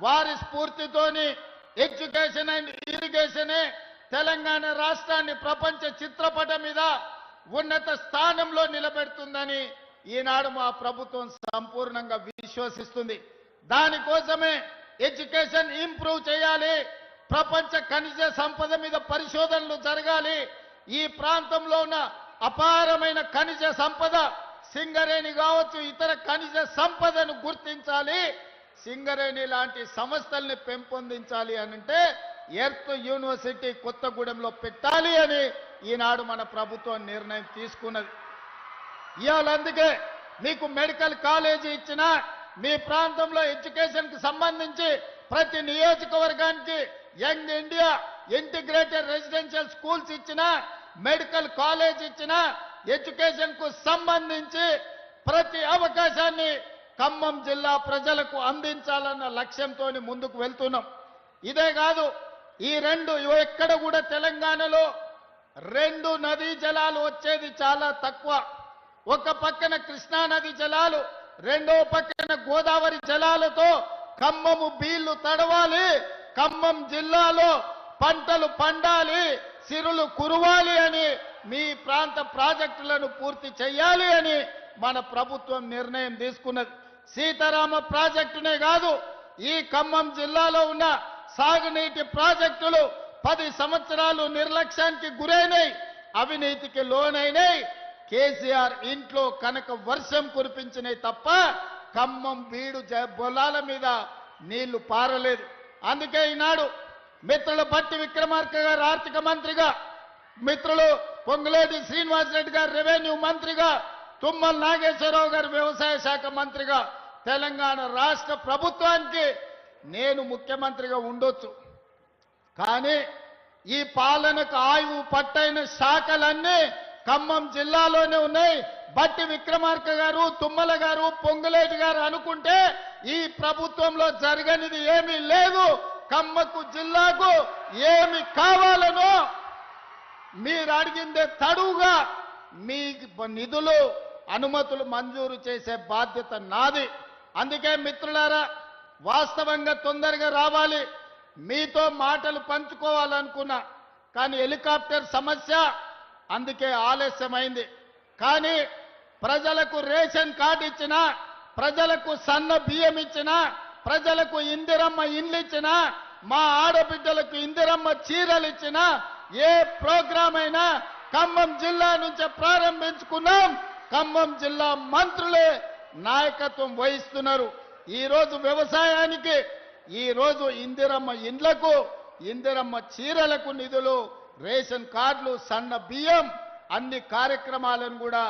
వారి స్ఫూర్తితోని education and ఇరిగేషనే Telangana రాష్ట్రాన్ని ప్రపంచ చిత్రపటం మీద ఉన్నత స్థానంలో నిలబెడుతుందని ఈనాడు మా ప్రభుత్వం సంపూర్ణంగా విశ్వసిస్తుంది. దానికోసమే ఎడ్యుకేషన్ ఇంప్రూవ్ చేయాలి, ప్రపంచ ఖనిజ సంపద మీద పరిశోధనలు జరగాలి. ఈ ప్రాంతంలో ఉన్న అపారమైన ఖనిజ సంపద సింగరేణి కావచ్చు, ఇతర ఖనిజ సంపదను గుర్తించాలి. సింగరేణి లాంటి సంస్థల్ని పెంపొందించాలి అనంటే ఎర్త్ యూనివర్సిటీ కొత్తగూడెంలో పెట్టాలి అని ఈనాడు మన ప్రభుత్వం నిర్ణయం తీసుకున్నది. ఇవాళ అందుకే మీకు మెడికల్ కాలేజీ ఇచ్చినా, మీ ప్రాంతంలో ఎడ్యుకేషన్కి సంబంధించి ప్రతి నియోజకవర్గానికి young India integrated residential schools ఇచ్చినా, మెడికల్ కాలేజ్ ఇచ్చినా, ఎడ్యుకేషన్కు సంబంధించి ప్రతి అవకాశాన్ని ఖమ్మం జిల్లా ప్రజలకు అందించాలన్న లక్ష్యంతో ముందుకు వెళ్తున్నాం. ఇదే కాదు, ఈ రెండు ఎక్కడ కూడా తెలంగాణలో రెండు నదీ జలాలు వచ్చేది చాలా తక్కువ. ఒక పక్కన కృష్ణా నది జలాలు, రెండో పక్కన గోదావరి జలాలతో ఖమ్మము బీళ్లు తడవాలి, ఖమ్మం జిల్లాలో పంటలు పండాలి, సిరులు కురవాలి అని మీ ప్రాంత ప్రాజెక్టులను పూర్తి చేయాలి అని మన ప్రభుత్వం నిర్ణయం తీసుకున్నది. సీతారామ ప్రాజెక్టునే కాదు, ఈ ఖమ్మం జిల్లాలో ఉన్న సాగునీటి ప్రాజెక్టులు 10 సంవత్సరాలు నిర్లక్ష్యానికి గురైనాయి, అవినీతికి లోనైనాయి. కేసీఆర్ ఇంట్లో కనుక వర్షం కురిపించినాయి తప్ప ఖమ్మం బీడు బొలాల మీద నీళ్లు పారలేదు. అందుకే ఈనాడు మిత్రులు బట్టి విక్రమార్క గారు ఆర్థిక మంత్రిగా, మిత్రులు పొంగులేటి శ్రీనివాసరెడ్డి గారు రెవెన్యూ మంత్రిగా, తుమ్మల నాగేశ్వరరావు గారు వ్యవసాయ శాఖ మంత్రిగా తెలంగాణ రాష్ట్ర ప్రభుత్వానికి నేను ముఖ్యమంత్రిగా ఉండొచ్చు. కానీ ఈ పాలనకు ఆయువు పట్టైన శాఖలన్నీ ఖమ్మం జిల్లాలోనే ఉన్నాయి. బట్టి విక్రమార్క గారు, తుమ్మల గారు, పొంగులేటి గారు అనుకుంటే ఈ ప్రభుత్వంలో జరగనిది ఏమీ లేదు. ఖమ్మకు జిల్లాకు ఏమి కావాలనో మీరు అడిగిందే తడువుగా మీ నిధులు అనుమతులు మంజూరు చేసే బాధ్యత నాది. అందుకే మిత్రులారా, వాస్తవంగా తొందరగా రావాలి, మీతో మాటలు పంచుకోవాలనుకున్నా, కానీ హెలికాప్టర్ సమస్య అందుకే ఆలస్యమైంది. కానీ ప్రజలకు రేషన్ కార్డు ఇచ్చినా, ప్రజలకు సన్న బియ్యం ఇచ్చినా, ప్రజలకు ఇందిరమ్మ ఇండ్లు ఇచ్చినా, మా ఆడబిడ్డలకు ఇందిరమ్మ చీరలు ఇచ్చినా, ఏ ప్రోగ్రాం అయినా ఖమ్మం జిల్లా నుంచే ప్రారంభించుకున్నాం. ఖమ్మం జిల్లా మంత్రులే నాయకత్వం వహిస్తున్నారు. ఈరోజు వ్యవసాయానికి, ఈరోజు ఇందిరమ్మ ఇండ్లకు, ఇందిరమ్మ చీరలకు నిధులు, రేషన్ కార్డులు, సన్న బియ్యం అన్ని కార్యక్రమాలను కూడా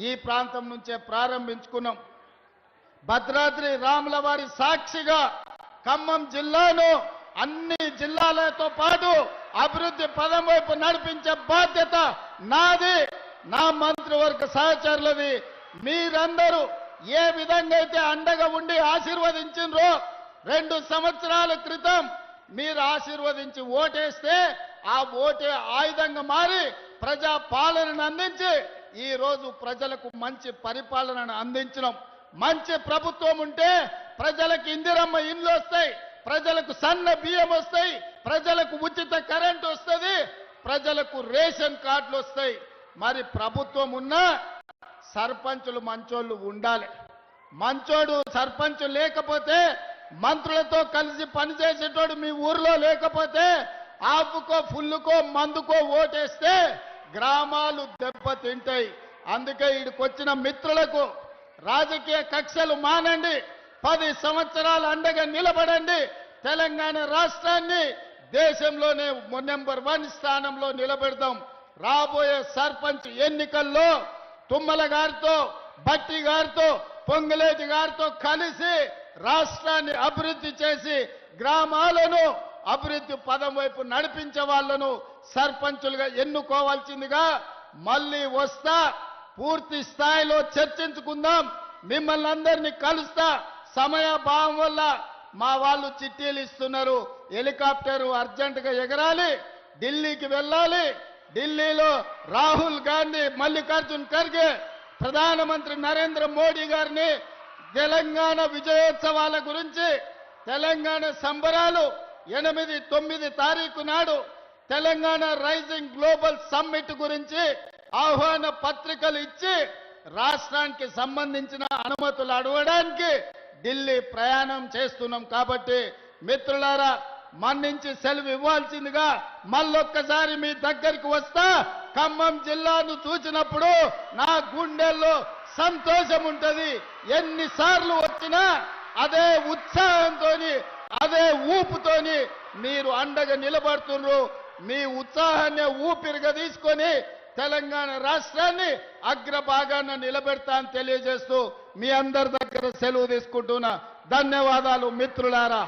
ఈ ప్రాంతం నుంచే ప్రారంభించుకున్నాం. భద్రాద్రి రాముల వారి సాక్షిగా ఖమ్మం జిల్లాను అన్ని జిల్లాలతో పాటు అభివృద్ధి పదం వైపు నడిపించే బాధ్యత నాది, నా మంత్రివర్గ సహచరులది. మీరందరూ ఏ విధంగా అయితే అండగా ఉండి ఆశీర్వదించినరో, 2 సంవత్సరాల క్రితం మీరు ఆశీర్వదించి ఓటేస్తే ఆ ఓటే ఆయుధంగా మారి ప్రజా పాలనను అందించి ఈ రోజు ప్రజలకు మంచి పరిపాలనను అందించడం. మంచి ప్రభుత్వం ఉంటే ప్రజలకు ఇందిరమ్మ ఇండ్లు వస్తాయి, ప్రజలకు సన్న బియ్యం వస్తాయి, ప్రజలకు ఉచిత కరెంటు వస్తుంది, ప్రజలకు రేషన్ కార్డులు వస్తాయి. మరి ప్రభుత్వం ఉన్నా సర్పంచులు మంచోళ్ళు ఉండాలి. మంచోడు సర్పంచ్ లేకపోతే, మంత్రులతో కలిసి పనిచేసేటోడు మీ ఊర్లో లేకపోతే, ఆపుకో ఫుల్లుకో మందుకో ఓటేస్తే గ్రామాలు దెబ్బతింటాయి. అందుకే ఇక్కడికొచ్చిన మిత్రులకు రాజకీయ కక్షలు మానండి, 10 సంవత్సరాలు అండగా నిలబడండి. తెలంగాణ రాష్ట్రాన్ని దేశంలోనే నెంబర్ 1 స్థానంలో నిలబెడదాం. రాబోయే సర్పంచ్ ఎన్నికల్లో తుమ్మల గారితో, బట్టి గారితో, పొంగులేటి గారితో కలిసి రాష్ట్రాన్ని అభివృద్ధి చేసి గ్రామాలను అభివృద్ధి పదం వైపు నడిపించే వాళ్లను సర్పంచులుగా ఎన్నుకోవాల్సిందిగా మళ్ళీ వస్తా. పూర్తి స్థాయిలో చర్చించుకుందాం. మిమ్మల్ని అందరినీ కలుస్తా. సమయాభావం వల్ల మా వాళ్ళు చిట్టీలు ఇస్తున్నారు. హెలికాప్టర్ అర్జెంటుగా ఎగరాలి, ఢిల్లీకి వెళ్ళాలి. ఢిల్లీలో రాహుల్ గాంధీ, మల్లికార్జున్ ఖర్గే, ప్రధానమంత్రి నరేంద్ర మోడీ గారిని తెలంగాణ విజయోత్సవాల గురించి తెలంగాణ సంబరాలు 8, 9 తారీఖు నాడు తెలంగాణ రైజింగ్ గ్లోబల్ సమ్మిట్ గురించి ఆహ్వాన పత్రికలు ఇచ్చి రాష్ట్రానికి సంబంధించిన అనుమతులు అడగడానికి ఢిల్లీ ప్రయాణం చేస్తున్నాం. కాబట్టి మిత్రులారా, మన్నించి సెలవు ఇవ్వాల్సిందిగా మళ్ళొక్కసారి మీ దగ్గరికి వస్తా. ఖమ్మం జిల్లాను చూసినప్పుడు నా గుండెల్లో సంతోషం ఉంటది. ఎన్నిసార్లు వచ్చినా అదే ఉత్సాహంతోని, అదే ఊపుతోని మీరు అండగా నిలబడుతున్నారు. మీ ఉత్సాహాన్ని ఊపిరిగా తీసుకొని తెలంగాణ రాష్ట్రాన్ని అగ్రభాగాన నిలబెడతా అని తెలియజేస్తూ మీ అందరి దగ్గర సెలవు తీసుకుంటున్నా. ధన్యవాదాలు మిత్రులారా.